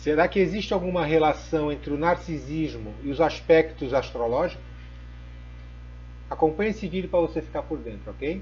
Será que existe alguma relação entre o narcisismo e os aspectos astrológicos? Acompanhe esse vídeo para você ficar por dentro, ok?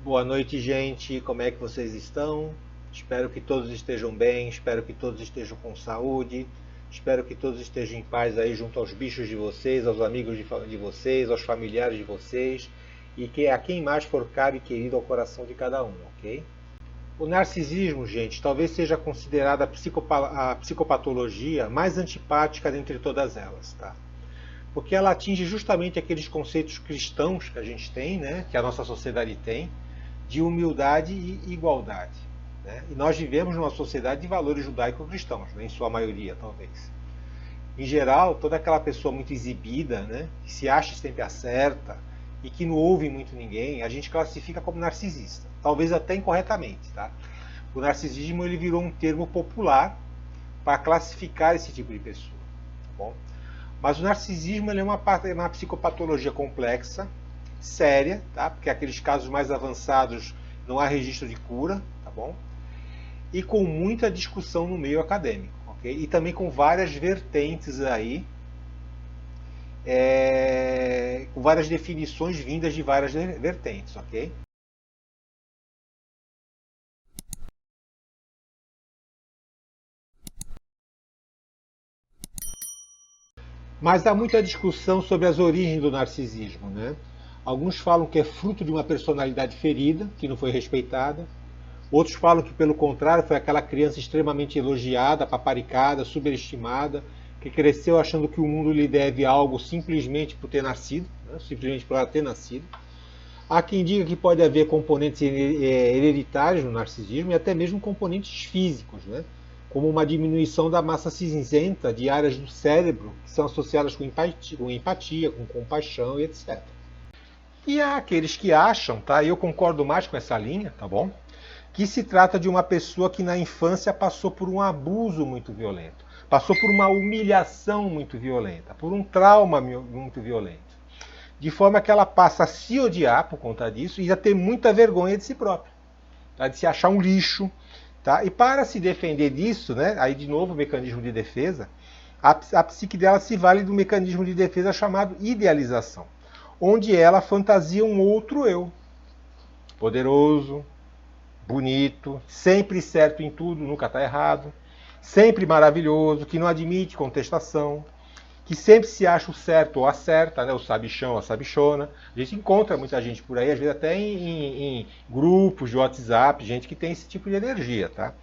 Boa noite, gente. Como é que vocês estão? Espero que todos estejam bem, espero que todos estejam com saúde, espero que todos estejam em paz aí junto aos bichos de vocês, aos amigos de vocês, aos familiares de vocês e que a quem mais for caro e querido ao coração de cada um, ok? O narcisismo, gente, talvez seja considerada a psicopatologia mais antipática dentre todas elas, tá? Porque ela atinge justamente aqueles conceitos cristãos que a gente tem, né? Que a nossa sociedade tem, de humildade e igualdade. Né? E nós vivemos numa sociedade de valores judaico-cristãos, né? Em sua maioria, talvez. Em geral, toda aquela pessoa muito exibida, né? Que se acha sempre acerta e que não ouve muito ninguém, a gente classifica como narcisista. Talvez até incorretamente. Tá? O narcisismo ele virou um termo popular para classificar esse tipo de pessoa. Tá bom? Mas o narcisismo ele é uma psicopatologia complexa, séria, tá? Porque aqueles casos mais avançados não há registro de cura, tá bom? E com muita discussão no meio acadêmico, ok? E também com várias vertentes aí, com várias definições vindas de várias vertentes, ok? Mas há muita discussão sobre as origens do narcisismo, né? Alguns falam que é fruto de uma personalidade ferida, que não foi respeitada. Outros falam que, pelo contrário, foi aquela criança extremamente elogiada, paparicada, superestimada, que cresceu achando que o mundo lhe deve algo simplesmente por ter nascido, né? Simplesmente por ela ter nascido. Há quem diga que pode haver componentes hereditários no narcisismo e até mesmo componentes físicos, né? Como uma diminuição da massa cinzenta de áreas do cérebro que são associadas com empatia, com compaixão e etc. E há aqueles que acham, tá? Eu concordo mais com essa linha, tá bom? Que se trata de uma pessoa que na infância passou por um abuso muito violento, passou por uma humilhação muito violenta, por um trauma muito violento. De forma que ela passa a se odiar por conta disso e a ter muita vergonha de si própria, tá? De se achar um lixo. Tá? E para se defender disso, né? Aí de novo o mecanismo de defesa, a psique dela se vale do mecanismo de defesa chamado idealização, onde ela fantasia um outro eu, poderoso, bonito, sempre certo em tudo, nunca está errado, sempre maravilhoso, que não admite contestação, que sempre se acha o certo ou a certa, né? O sabichão ou a sabichona. A gente encontra muita gente por aí, às vezes até em grupos de WhatsApp, gente que tem esse tipo de energia, tá?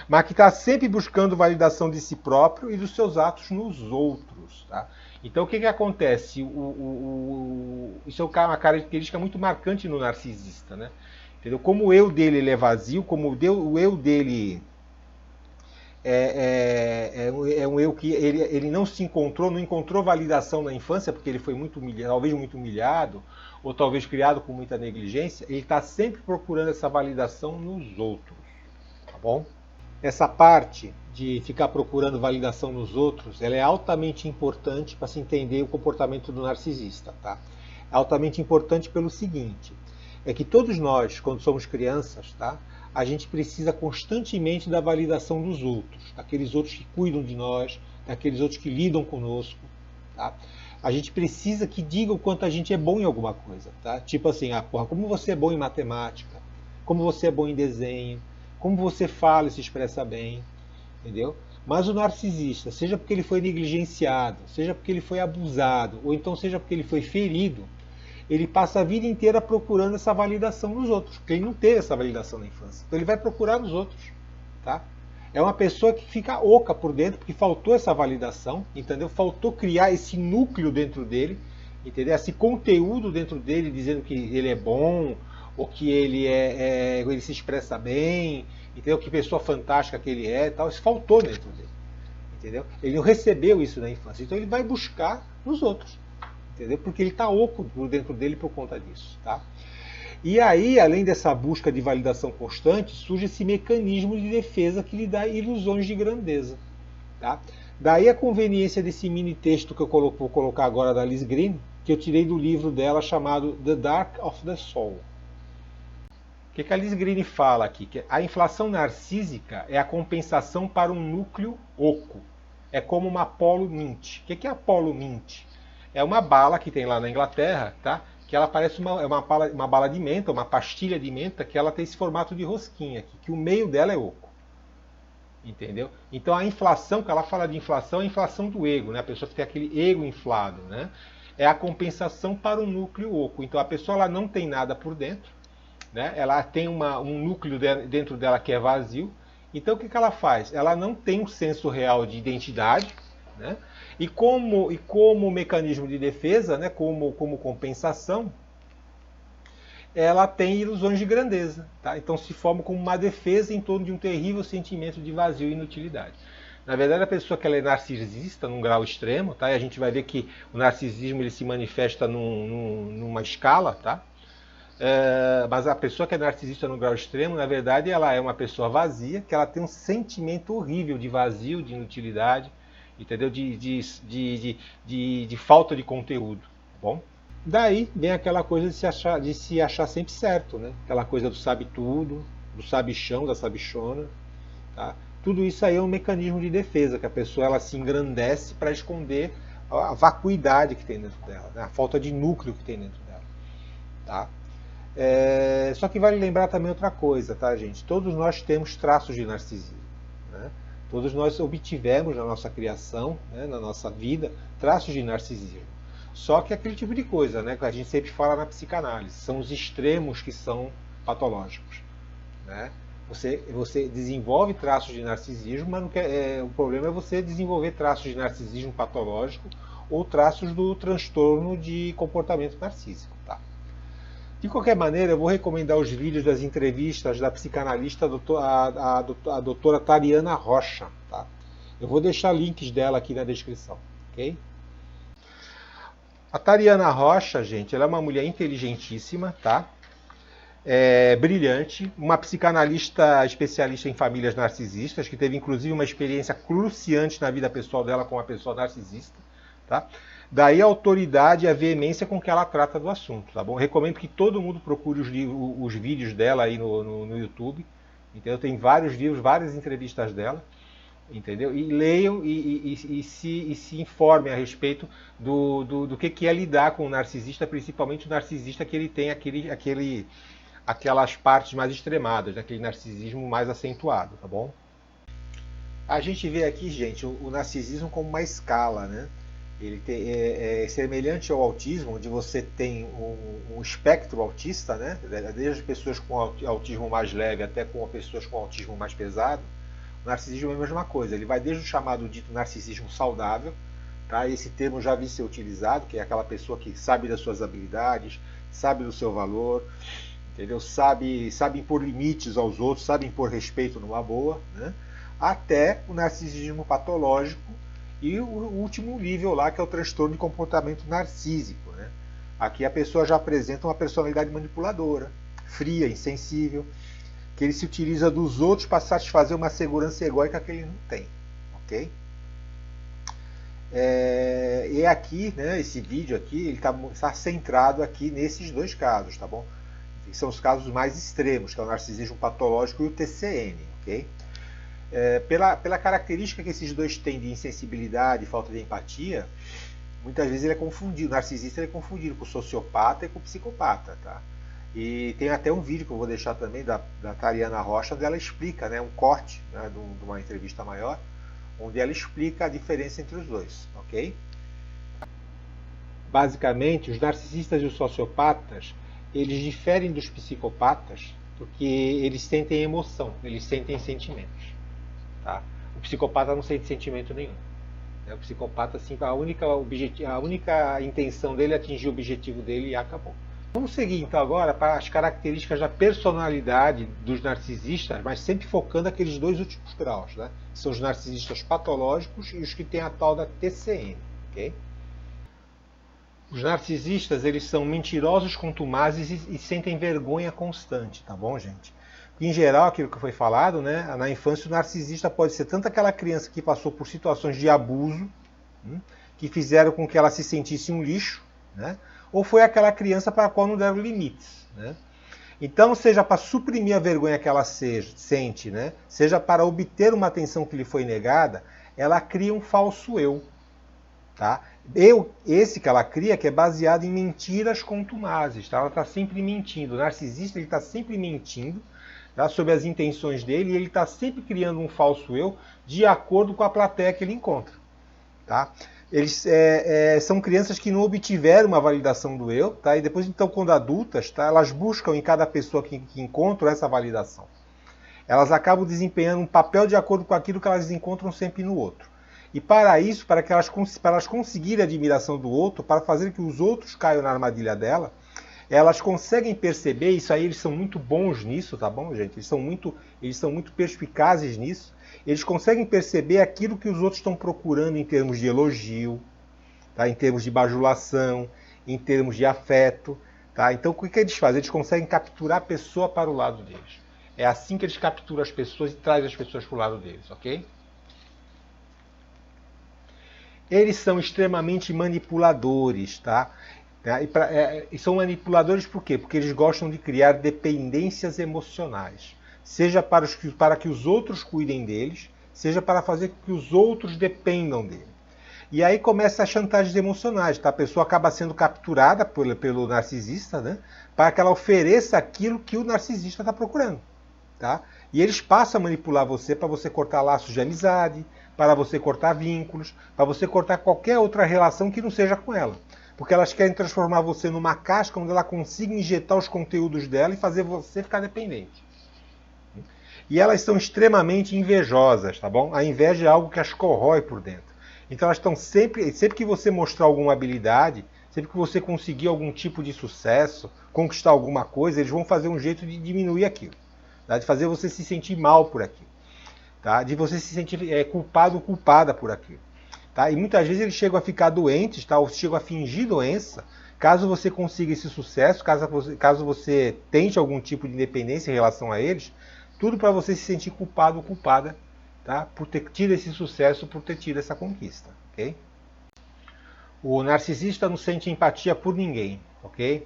Mas que está sempre buscando validação de si próprio e dos seus atos nos outros, tá? Então o que acontece? Isso é uma característica muito marcante no narcisista, né? Entendeu? Como o eu dele ele é vazio, como o eu dele é um eu que ele não se encontrou, não encontrou validação na infância, porque ele foi muito humilhado, talvez muito humilhado, ou talvez criado com muita negligência, ele está sempre procurando essa validação nos outros, tá bom? Essa parte de ficar procurando validação nos outros, ela é altamente importante para se entender o comportamento do narcisista, tá? É altamente importante pelo seguinte, é que todos nós, quando somos crianças, tá? A gente precisa constantemente da validação dos outros, daqueles outros que cuidam de nós, daqueles outros que lidam conosco. Tá? A gente precisa que digam o quanto a gente é bom em alguma coisa. Tá? Tipo assim, como você é bom em matemática, como você é bom em desenho, como você fala e se expressa bem, entendeu? Mas o narcisista, seja porque ele foi negligenciado, seja porque ele foi abusado, ou então seja porque ele foi ferido, ele passa a vida inteira procurando essa validação nos outros, porque ele não teve essa validação na infância. Então ele vai procurar nos outros. Tá? É uma pessoa que fica oca por dentro, porque faltou essa validação, entendeu? Faltou criar esse núcleo dentro dele, entendeu? Esse conteúdo dentro dele, dizendo que ele é bom, ou que ele se expressa bem, entendeu? Que pessoa fantástica que ele é, tal. Isso faltou dentro dele, entendeu? Ele não recebeu isso na infância, então ele vai buscar nos outros. Entendeu? Porque ele está oco por dentro dele por conta disso. Tá? E aí, além dessa busca de validação constante, surge esse mecanismo de defesa que lhe dá ilusões de grandeza. Tá? Daí a conveniência desse mini texto que eu vou colocar agora da Liz Green, que eu tirei do livro dela chamado The Dark of the Soul. O que a Liz Green fala aqui? Que a inflação narcísica é a compensação para um núcleo oco. É como uma Apollo Mint. O que é Apollo Mint? É uma bala que tem lá na Inglaterra, tá? Que ela parece uma bala de menta, uma pastilha de menta, que ela tem esse formato de rosquinha aqui, que o meio dela é oco. Entendeu? Então a inflação, que ela fala de inflação, é a inflação do ego, né? A pessoa que tem aquele ego inflado, né? É a compensação para um núcleo oco. Então a pessoa ela não tem nada por dentro, né? Ela tem um núcleo dentro dela que é vazio. Então o que ela faz? Ela não tem um senso real de identidade, né? E como mecanismo de defesa, né? como compensação, ela tem ilusões de grandeza. Tá? Então se forma como uma defesa em torno de um terrível sentimento de vazio e inutilidade. Na verdade, a pessoa que ela é narcisista num grau extremo, tá? E a gente vai ver que o narcisismo ele se manifesta numa escala, tá? Mas a pessoa que é narcisista no grau extremo, na verdade, ela é uma pessoa vazia, que ela tem um sentimento horrível de vazio, de inutilidade, entendeu? De falta de conteúdo, tá bom? Daí vem aquela coisa de se achar sempre certo, né? Aquela coisa do sabe tudo, do sabichão, da sabichona, tá? Tudo isso aí é um mecanismo de defesa, que a pessoa ela se engrandece para esconder a vacuidade que tem dentro dela, né? A falta de núcleo que tem dentro dela, tá? Só que vale lembrar também outra coisa, tá, gente? Todos nós temos traços de narcisismo, né? Todos nós obtivemos na nossa criação, né, na nossa vida, traços de narcisismo. Só que é aquele tipo de coisa, né, que a gente sempre fala na psicanálise, são os extremos que são patológicos, né? Você desenvolve traços de narcisismo, mas o problema é você desenvolver traços de narcisismo patológico ou traços do transtorno de comportamento narcísico, tá? De qualquer maneira, eu vou recomendar os vídeos das entrevistas da psicanalista a doutora Tariana Rocha. Tá? Eu vou deixar links dela aqui na descrição. Okay? A Tariana Rocha, gente, ela é uma mulher inteligentíssima, tá? Brilhante, uma psicanalista especialista em famílias narcisistas, que teve inclusive uma experiência cruciante na vida pessoal dela com uma pessoa narcisista. Tá? Daí a autoridade e a veemência com que ela trata do assunto, tá bom? Recomendo que todo mundo procure os vídeos dela aí no YouTube, entendeu? Tem vários vídeos, várias entrevistas dela, entendeu? E leiam e se informem a respeito do que é lidar com o narcisista, principalmente o narcisista que ele tem aquelas partes mais extremadas, aquele narcisismo mais acentuado, tá bom? A gente vê aqui, gente, o narcisismo como uma escala, né? Ele é semelhante ao autismo, onde você tem um espectro autista, né? Desde as pessoas com autismo mais leve até com pessoas com autismo mais pesado. O narcisismo é a mesma coisa, ele vai desde o chamado dito narcisismo saudável, tá? Esse termo já vi ser utilizado, que é aquela pessoa que sabe das suas habilidades, sabe do seu valor, entendeu? Sabe impor limites aos outros, sabe impor respeito numa boa, né? Até o narcisismo patológico, e o último nível lá, que é o transtorno de comportamento narcísico, né? Aqui a pessoa já apresenta uma personalidade manipuladora, fria, insensível, que ele se utiliza dos outros para satisfazer uma segurança egóica que ele não tem, ok? E aqui, né, esse vídeo aqui, ele está centrado aqui nesses dois casos, tá bom? Que são os casos mais extremos, que é o narcisismo patológico e o TCN, ok? Pela característica que esses dois têm de insensibilidade e falta de empatia, muitas vezes ele é confundido, o narcisista é confundido com o sociopata e com o psicopata, tá? E tem até um vídeo que eu vou deixar também da Tariana Rocha, onde ela explica, né, um corte, né, de uma entrevista maior, onde ela explica a diferença entre os dois, ok? Basicamente, os narcisistas e os sociopatas, eles diferem dos psicopatas porque eles sentem emoção, eles sentem sentimentos. Tá? O psicopata não sente sentimento nenhum. O psicopata, assim, a única intenção dele é atingir o objetivo dele e acabou. Vamos seguir então agora para as características da personalidade dos narcisistas, mas sempre focando aqueles dois últimos graus, né? São os narcisistas patológicos e os que têm a tal da TCN. Okay? Os narcisistas, eles são mentirosos, contumazes e sentem vergonha constante, tá bom, gente? Em geral, aquilo que foi falado, né, na infância o narcisista pode ser tanto aquela criança que passou por situações de abuso, que fizeram com que ela se sentisse um lixo, né, ou foi aquela criança para a qual não deram limites, né? Então, seja para suprimir a vergonha que ela sente, né, seja para obter uma atenção que lhe foi negada, ela cria um falso eu. Tá? Esse que ela cria, que é baseado em mentiras contumazes. Tá? Ela está sempre mentindo. O narcisista está sempre mentindo, tá, sobre as intenções dele, e ele está sempre criando um falso eu de acordo com a plateia que ele encontra. Tá? Eles são crianças que não obtiveram uma validação do eu, tá? E depois, então, quando adultas, tá, elas buscam em cada pessoa que encontram essa validação. Elas acabam desempenhando um papel de acordo com aquilo que elas encontram sempre no outro. E para isso, para elas conseguirem a admiração do outro, para fazer que os outros caiam na armadilha dela, elas conseguem perceber, isso aí eles são muito bons nisso, tá bom, gente? Eles são muito perspicazes nisso. Eles conseguem perceber aquilo que os outros estão procurando em termos de elogio, tá? Em termos de bajulação, em termos de afeto. Tá? Então, o que eles fazem? Eles conseguem capturar a pessoa para o lado deles. É assim que eles capturam as pessoas e trazem as pessoas para o lado deles, ok? Eles são extremamente manipuladores, tá? E são manipuladores por quê? Porque eles gostam de criar dependências emocionais. Seja para que os outros cuidem deles, seja para fazer com que os outros dependam dele. E aí começa as chantagens emocionais, tá? A pessoa acaba sendo capturada pelo narcisista, né? Para que ela ofereça aquilo que o narcisista está procurando, tá? E eles passam a manipular você para você cortar laços de amizade, para você cortar vínculos, para você cortar qualquer outra relação que não seja com ela. Porque elas querem transformar você numa casca onde ela consiga injetar os conteúdos dela e fazer você ficar dependente. E elas são extremamente invejosas, tá bom? A inveja é algo que as corrói por dentro. Então elas estão sempre que você mostrar alguma habilidade, sempre que você conseguir algum tipo de sucesso, conquistar alguma coisa, eles vão fazer um jeito de diminuir aquilo, tá? De fazer você se sentir mal por aquilo, tá? De você se sentir culpado ou culpada por aquilo. Tá? E muitas vezes eles chegam a ficar doentes, tá? Ou chegam a fingir doença, caso você consiga esse sucesso, caso você tente algum tipo de independência em relação a eles, tudo para você se sentir culpado ou culpada, tá? Por ter tido esse sucesso, por ter tido essa conquista. Okay? O narcisista não sente empatia por ninguém, ok?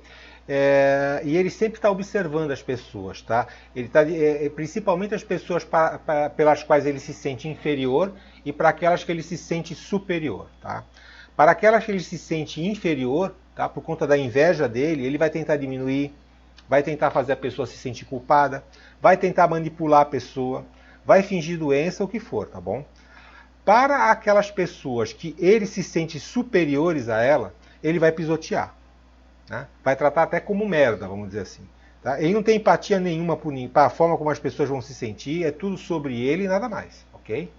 E ele sempre está observando as pessoas, tá? Ele tá, principalmente as pessoas pelas quais ele se sente inferior e para aquelas que ele se sente superior, tá? Para aquelas que ele se sente inferior, tá? Por conta da inveja dele, ele vai tentar diminuir, vai tentar fazer a pessoa se sentir culpada, vai tentar manipular a pessoa, vai fingir doença, o que for, tá bom? Para aquelas pessoas que ele se sente superiores a ela, ele vai pisotear. Né? Vai tratar até como merda, vamos dizer assim. Tá? Ele não tem empatia nenhuma para a forma como as pessoas vão se sentir, é tudo sobre ele e nada mais, ok?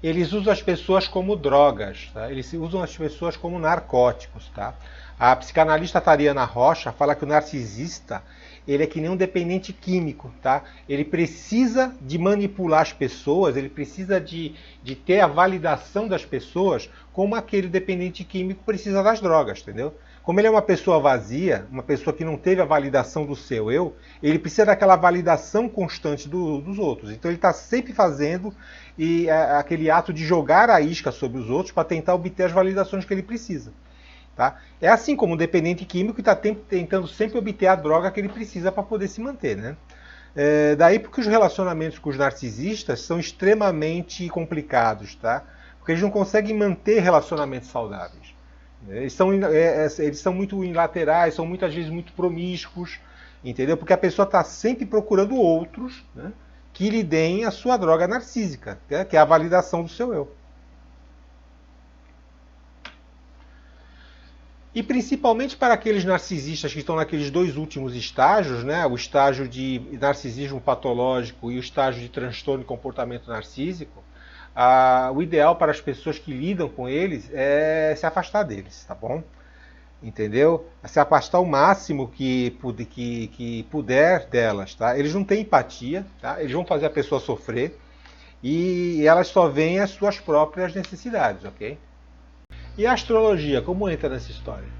Eles usam as pessoas como drogas, tá? Eles usam as pessoas como narcóticos, tá? A psicanalista Tariana Rocha fala que o narcisista, ele é que nem um dependente químico, tá? Ele precisa de manipular as pessoas, ele precisa de ter a validação das pessoas como aquele dependente químico precisa das drogas, entendeu? Como ele é uma pessoa vazia, uma pessoa que não teve a validação do seu eu, ele precisa daquela validação constante dos outros. Então ele está sempre fazendo aquele ato de jogar a isca sobre os outros para tentar obter as validações que ele precisa. Tá? É assim como um dependente químico que está tentando sempre obter a droga que ele precisa para poder se manter. Né? Daí porque os relacionamentos com os narcisistas são extremamente complicados, tá? Porque eles não conseguem manter relacionamentos saudáveis. Eles são muito unilaterais, são muitas vezes muito promíscuos, entendeu? Porque a pessoa está sempre procurando outros, né, que lhe deem a sua droga narcísica, que é a validação do seu eu. E principalmente para aqueles narcisistas que estão naqueles dois últimos estágios, né, o estágio de narcisismo patológico e o estágio de transtorno de comportamento narcísico, o ideal para as pessoas que lidam com eles é se afastar deles, tá bom? Entendeu? Se afastar o máximo que puder delas, tá? Eles não têm empatia, tá? Eles vão fazer a pessoa sofrer e elas só veem as suas próprias necessidades, ok? E a astrologia, como entra nessa história?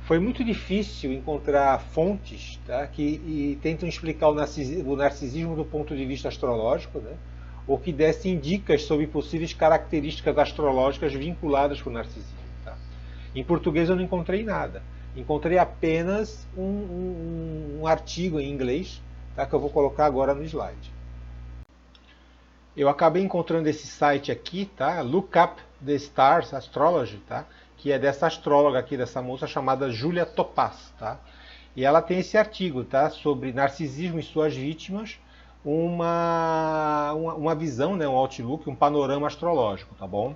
Foi muito difícil encontrar fontes, tá, que tentam explicar o narcisismo do ponto de vista astrológico, né, ou que dessem dicas sobre possíveis características astrológicas vinculadas com o narcisismo. Tá. Em português eu não encontrei nada. Encontrei apenas um artigo em inglês, tá, que eu vou colocar agora no slide. Eu acabei encontrando esse site aqui, tá? Look Up the Stars Astrology, tá? Que é dessa astróloga aqui, dessa moça chamada Julia Topaz, tá? E ela tem esse artigo, tá? Sobre narcisismo e suas vítimas, uma visão, né? Um outlook, um panorama astrológico, tá bom?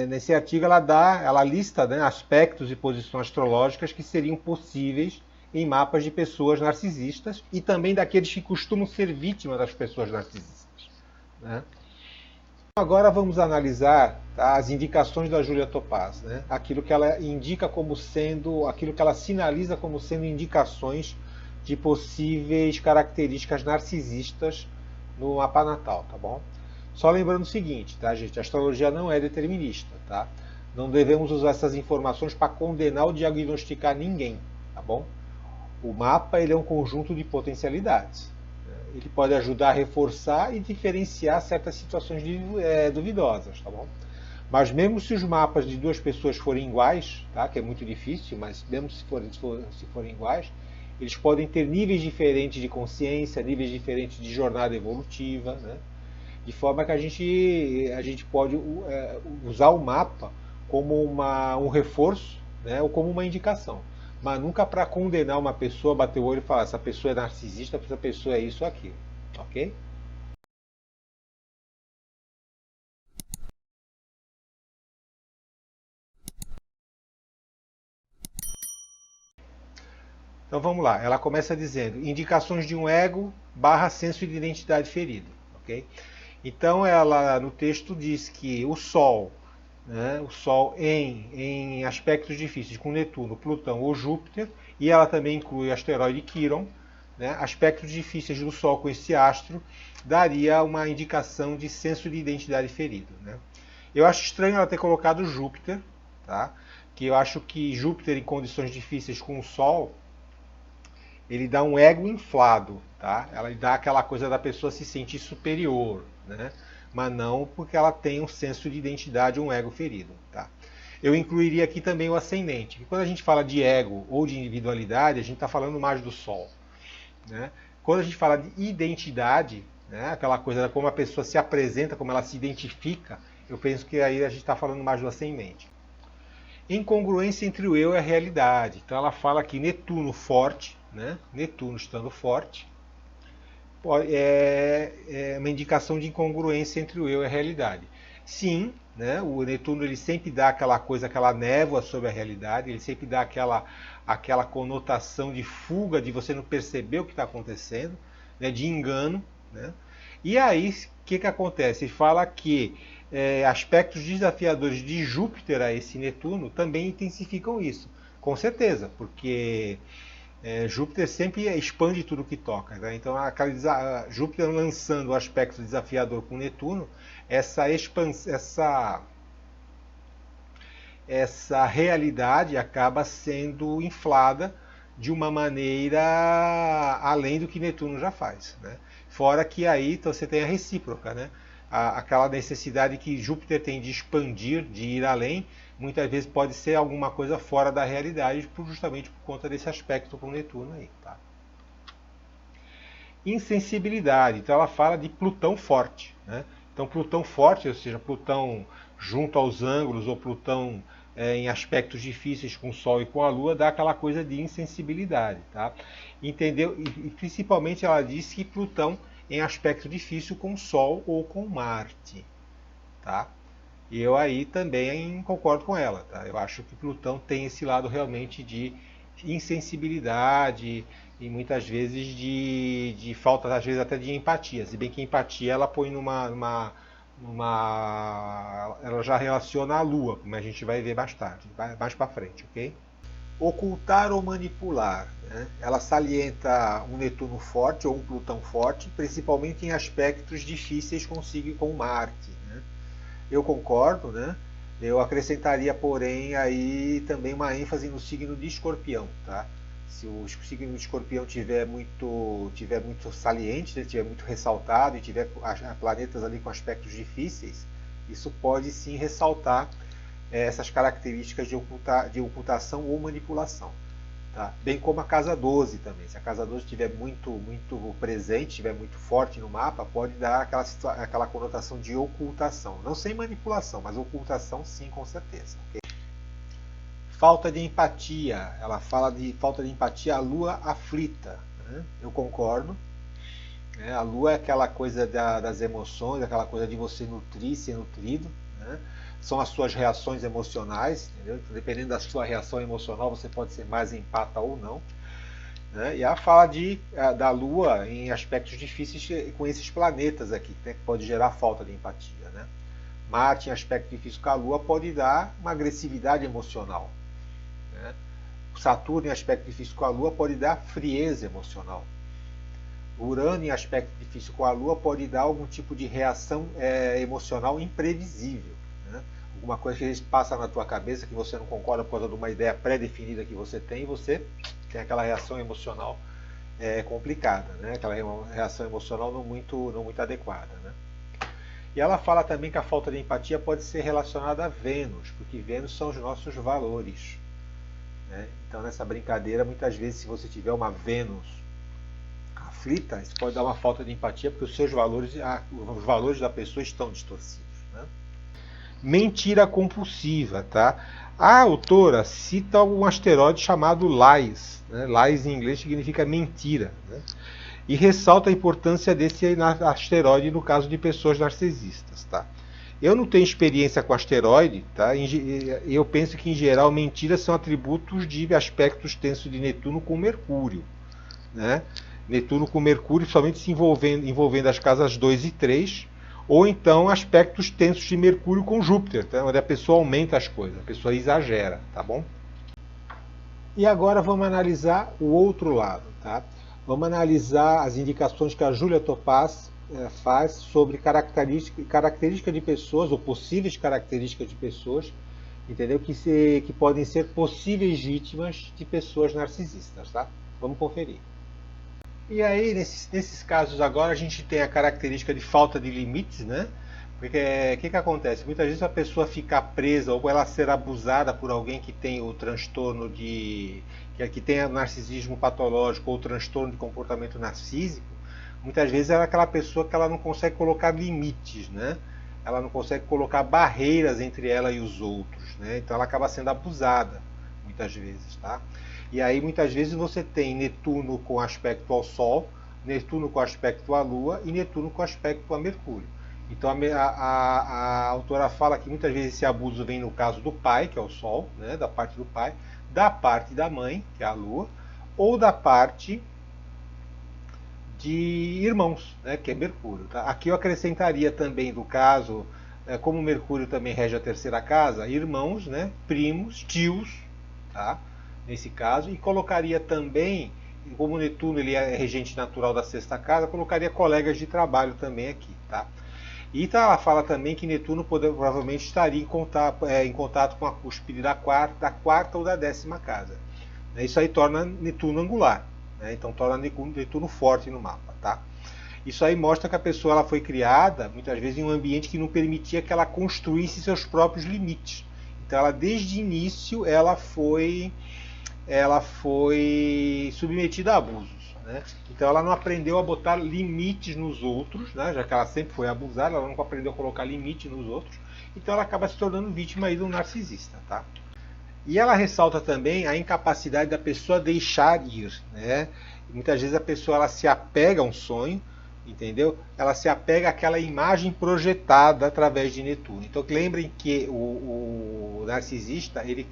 Nesse artigo ela lista, né, aspectos e posições astrológicas que seriam possíveis em mapas de pessoas narcisistas e também daqueles que costumam ser vítimas das pessoas narcisistas. Né? Agora vamos analisar, tá, as indicações da Julia Topaz, né? Aquilo que ela indica como sendo, aquilo que ela sinaliza como sendo indicações de possíveis características narcisistas no mapa natal, tá bom? Só lembrando o seguinte, tá, gente? A astrologia não é determinista, tá? Não devemos usar essas informações para condenar ou diagnosticar ninguém, tá bom? O mapa ele é um conjunto de potencialidades. Ele pode ajudar a reforçar e diferenciar certas situações duvidosas, tá bom? Mas mesmo se os mapas de duas pessoas forem iguais, tá? Que é muito difícil, mas mesmo se forem iguais, eles podem ter níveis diferentes de consciência, níveis diferentes de jornada evolutiva, né? De forma que a gente pode usar o mapa como um reforço, né? Ou como uma indicação. Mas nunca para condenar uma pessoa, bater o olho e falar essa pessoa é narcisista, essa pessoa é isso ou aquilo, ok? Então vamos lá, ela começa dizendo indicações de um ego barra senso de identidade ferido, ok? Então ela no texto diz que o Sol, né, o Sol em aspectos difíceis com Netuno, Plutão ou Júpiter, e ela também inclui o asteroide Quiron, né, aspectos difíceis do Sol com esse astro, daria uma indicação de senso de identidade ferido. Né? Eu acho estranho ela ter colocado Júpiter, tá? Que eu acho que Júpiter em condições difíceis com o Sol, ele dá um ego inflado, tá? Ela dá aquela coisa da pessoa se sentir superior, né? Mas não porque ela tem um senso de identidade, um ego ferido, tá? Eu incluiria aqui também o ascendente. Quando a gente fala de ego ou de individualidade, a gente está falando mais do Sol, né? Quando a gente fala de identidade, né? Aquela coisa de como a pessoa se apresenta, como ela se identifica, eu penso que aí a gente está falando mais do ascendente. Incongruência entre o eu e a realidade. Então ela fala que Netuno forte, né? Netuno estando forte, é uma indicação de incongruência entre o eu e a realidade. Sim, né? O Netuno ele sempre dá aquela coisa, aquela névoa sobre a realidade, ele sempre dá aquela conotação de fuga, de você não perceber o que está acontecendo, né? De engano. Né? E aí, o que acontece? Ele fala que aspectos desafiadores de Júpiter a esse Netuno também intensificam isso. Com certeza, porque Júpiter sempre expande tudo que toca. Né? Então, Júpiter lançando o aspecto desafiador com Netuno, essa realidade acaba sendo inflada de uma maneira além do que Netuno já faz. Né? Fora que aí então, você tem a recíproca, né? Aquela necessidade que Júpiter tem de expandir, de ir além, muitas vezes pode ser alguma coisa fora da realidade, justamente por conta desse aspecto com Netuno aí. Tá? Insensibilidade, então ela fala de Plutão forte. Né? Então Plutão forte, ou seja, Plutão junto aos ângulos, ou Plutão em aspectos difíceis com o Sol e com a Lua, dá aquela coisa de insensibilidade. Tá? Entendeu? E principalmente ela diz que Plutão em aspecto difícil com o Sol ou com Marte. Tá? E eu aí também concordo com ela. Tá? Eu acho que Plutão tem esse lado realmente de insensibilidade e muitas vezes de falta, às vezes até de empatia. Se bem que empatia ela põe ela já relaciona a Lua, como a gente vai ver mais tarde, mais para frente, ok? Ocultar ou manipular. Né? Ela salienta um Netuno forte ou um Plutão forte, principalmente em aspectos difíceis consigo com Marte. Né? Eu concordo, né? Eu acrescentaria, porém, aí também uma ênfase no signo de Escorpião, tá? Se o signo de Escorpião tiver muito saliente, né, tiver muito ressaltado e tiver planetas ali com aspectos difíceis, isso pode sim ressaltar essas características de ocultação ou manipulação. Tá? Bem como a casa 12 também. Se a casa 12 estiver muito presente, estiver muito forte no mapa, pode dar aquela conotação de ocultação. Não sem manipulação, mas ocultação sim, com certeza. Okay? Falta de empatia. Ela fala de falta de empatia à lua aflita. Né? Eu concordo. Né? A lua é aquela coisa das emoções, aquela coisa de você nutrir, ser nutrido. Né? São as suas reações emocionais, entendeu? Então, dependendo da sua reação emocional, você pode ser mais empata ou não. Né? E ela fala da Lua em aspectos difíceis com esses planetas aqui, né? Que pode gerar falta de empatia. Né? Marte em aspecto difícil com a Lua pode dar uma agressividade emocional. Né? Saturno em aspecto difícil com a Lua pode dar frieza emocional. Urano em aspecto difícil com a Lua pode dar algum tipo de reação emocional imprevisível. Né? Alguma coisa que passa na tua cabeça que você não concorda por causa de uma ideia pré-definida que você tem, e você tem aquela reação emocional complicada, né? Aquela reação emocional não muito adequada. Né? E ela fala também que a falta de empatia pode ser relacionada a Vênus, porque Vênus são os nossos valores. Né? Então nessa brincadeira, muitas vezes, se você tiver uma Vênus aflita, isso pode dar uma falta de empatia, porque os seus valores, os valores da pessoa estão distorcidos. Né? Mentira compulsiva, tá? A autora cita um asteroide chamado Lais, né? Lais em inglês significa mentira, né? E ressalta a importância desse asteroide no caso de pessoas narcisistas, tá? Eu não tenho experiência com asteroide, tá? Eu penso que em geral mentiras são atributos de aspectos tensos de Netuno com Mercúrio, né? Netuno com Mercúrio somente se envolvendo as casas 2 e 3, ou então aspectos tensos de Mercúrio com Júpiter, tá? Onde a pessoa aumenta as coisas, a pessoa exagera, tá bom? E agora vamos analisar o outro lado, tá? Vamos analisar as indicações que a Júlia Topaz faz sobre características de pessoas, ou possíveis características de pessoas, entendeu? Que podem ser possíveis vítimas de pessoas narcisistas, tá? Vamos conferir. E aí, nesses casos agora, a gente tem a característica de falta de limites, né? Porque o que acontece? Muitas vezes a pessoa fica presa ou ela ser abusada por alguém que tem o transtorno que tem o narcisismo patológico ou o transtorno de comportamento narcísico. Muitas vezes é aquela pessoa que ela não consegue colocar limites, né? Ela não consegue colocar barreiras entre ela e os outros, né? Então ela acaba sendo abusada, muitas vezes, tá? E aí muitas vezes você tem Netuno com aspecto ao Sol, Netuno com aspecto à Lua e Netuno com aspecto a Mercúrio. Então a autora fala que muitas vezes esse abuso vem no caso do pai, que é o Sol, né, da parte do pai, da parte da mãe, que é a Lua, ou da parte de irmãos, né, que é Mercúrio. Tá? Aqui eu acrescentaria também do caso, como Mercúrio também rege a terceira casa, irmãos, né, primos, tios, tá? Nesse caso, e colocaria também, como Netuno ele é regente natural da sexta casa, colocaria colegas de trabalho também aqui, tá? E ela fala também que Netuno provavelmente estaria em contato com a cúspide da quarta ou da 10ª casa. Isso aí torna Netuno angular, né? Então torna Netuno forte no mapa, tá? Isso aí mostra que a pessoa ela foi criada, muitas vezes, em um ambiente que não permitia que ela construísse seus próprios limites. Então ela, desde o início, ela foi submetida a abusos. Né? Então ela não aprendeu a botar limites nos outros, né? Já que ela sempre foi abusada, ela não aprendeu a colocar limite nos outros, então ela acaba se tornando vítima aí do narcisista. Tá? E ela ressalta também a incapacidade da pessoa deixar ir. Né? Muitas vezes a pessoa ela se apega a um sonho, entendeu? Ela se apega àquela imagem projetada através de Netuno. Então lembrem que o narcisista, ele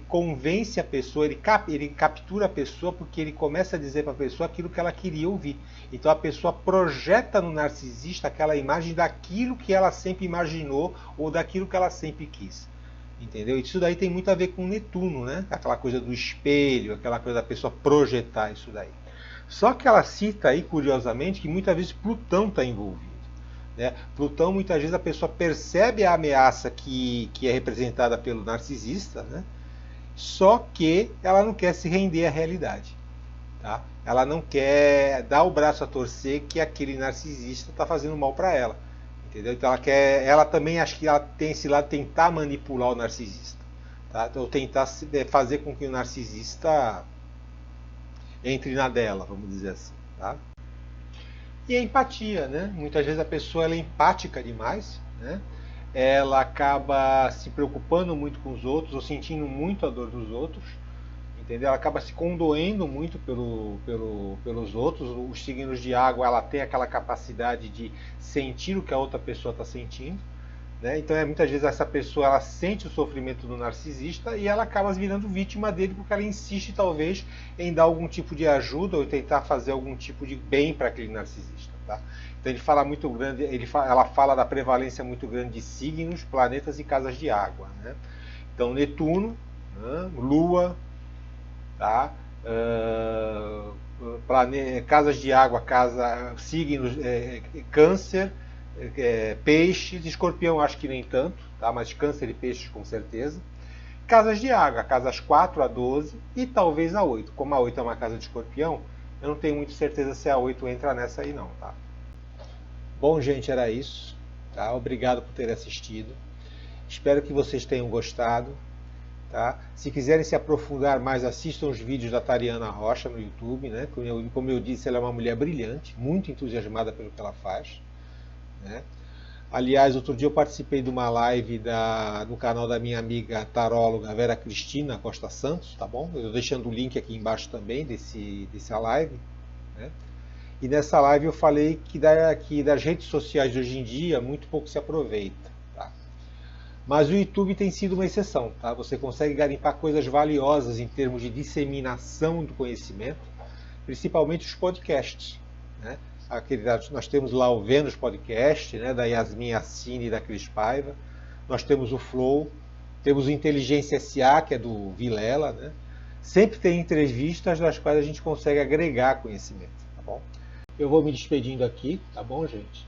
convence a pessoa, ele captura a pessoa porque ele começa a dizer para a pessoa aquilo que ela queria ouvir. Então a pessoa projeta no narcisista aquela imagem daquilo que ela sempre imaginou ou daquilo que ela sempre quis. Entendeu? Isso daí tem muito a ver com Netuno, né? Aquela coisa do espelho, aquela coisa da pessoa projetar isso daí. Só que ela cita aí, curiosamente, que muitas vezes Plutão está envolvido. né? Plutão, muitas vezes, a pessoa percebe a ameaça que é representada pelo narcisista, né? Só que ela não quer se render à realidade. Tá? Ela não quer dar o braço a torcer que aquele narcisista está fazendo mal para ela. Entendeu? Então ela também acha que ela tem esse lado de tentar manipular o narcisista. Tá? Ou tentar fazer com que o narcisista entre na dela, vamos dizer assim. Tá? E a empatia, né? Muitas vezes a pessoa ela é empática demais, né? Ela acaba se preocupando muito com os outros, ou sentindo muito a dor dos outros, entendeu? Ela acaba se condoendo muito pelos outros. Os signos de água, ela tem aquela capacidade de sentir o que a outra pessoa está sentindo, né? Então, muitas vezes essa pessoa ela sente o sofrimento do narcisista e ela acaba virando vítima dele porque ela insiste talvez em dar algum tipo de ajuda ou tentar fazer algum tipo de bem para aquele narcisista, tá? Então ele fala muito grande, ela fala da prevalência muito grande de signos, planetas e casas de água, né? Então Netuno, né? Lua, tá? Casas de água, signos, câncer, peixes, escorpião acho que nem tanto, tá? Mas câncer e peixes com certeza. Casas de água, casas 4 a 12 e talvez a 8. Como a 8 é uma casa de escorpião, eu não tenho muita certeza se a 8 entra nessa aí não, tá? Bom, gente, era isso. Tá? Obrigado por ter assistido. Espero que vocês tenham gostado. Tá? Se quiserem se aprofundar mais, assistam os vídeos da Tariana Rocha no YouTube, né? Como eu disse, ela é uma mulher brilhante, muito entusiasmada pelo que ela faz, né? Aliás, outro dia eu participei de uma live no canal da minha amiga taróloga Vera Cristina Costa Santos, tá bom? Eu estou deixando o link aqui embaixo também dessa live, né? E nessa live eu falei que das redes sociais de hoje em dia muito pouco se aproveita. Mas o YouTube tem sido uma exceção, tá? Você consegue garimpar coisas valiosas em termos de disseminação do conhecimento, principalmente os podcasts, né? Nós temos lá o Vênus Podcast, né, da Yasmin Assini e da Cris Paiva. Nós temos o Flow, temos o Inteligência SA, que é do Vilela, né? Sempre tem entrevistas das quais a gente consegue agregar conhecimento, tá bom? Eu vou me despedindo aqui, tá bom, gente?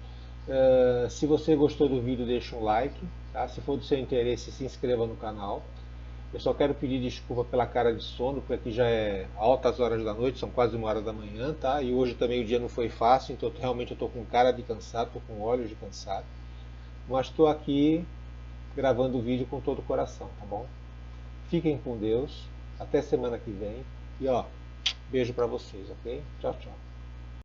Se você gostou do vídeo, deixa um like. Tá? Se for do seu interesse, se inscreva no canal. Eu só quero pedir desculpa pela cara de sono, porque aqui já é altas horas da noite, são quase 1 hora da manhã, tá? E hoje também o dia não foi fácil, então realmente eu estou com cara de cansado, estou com olhos de cansado. Mas estou aqui gravando o vídeo com todo o coração, tá bom? Fiquem com Deus, até semana que vem. E ó, beijo para vocês, ok? Tchau, tchau.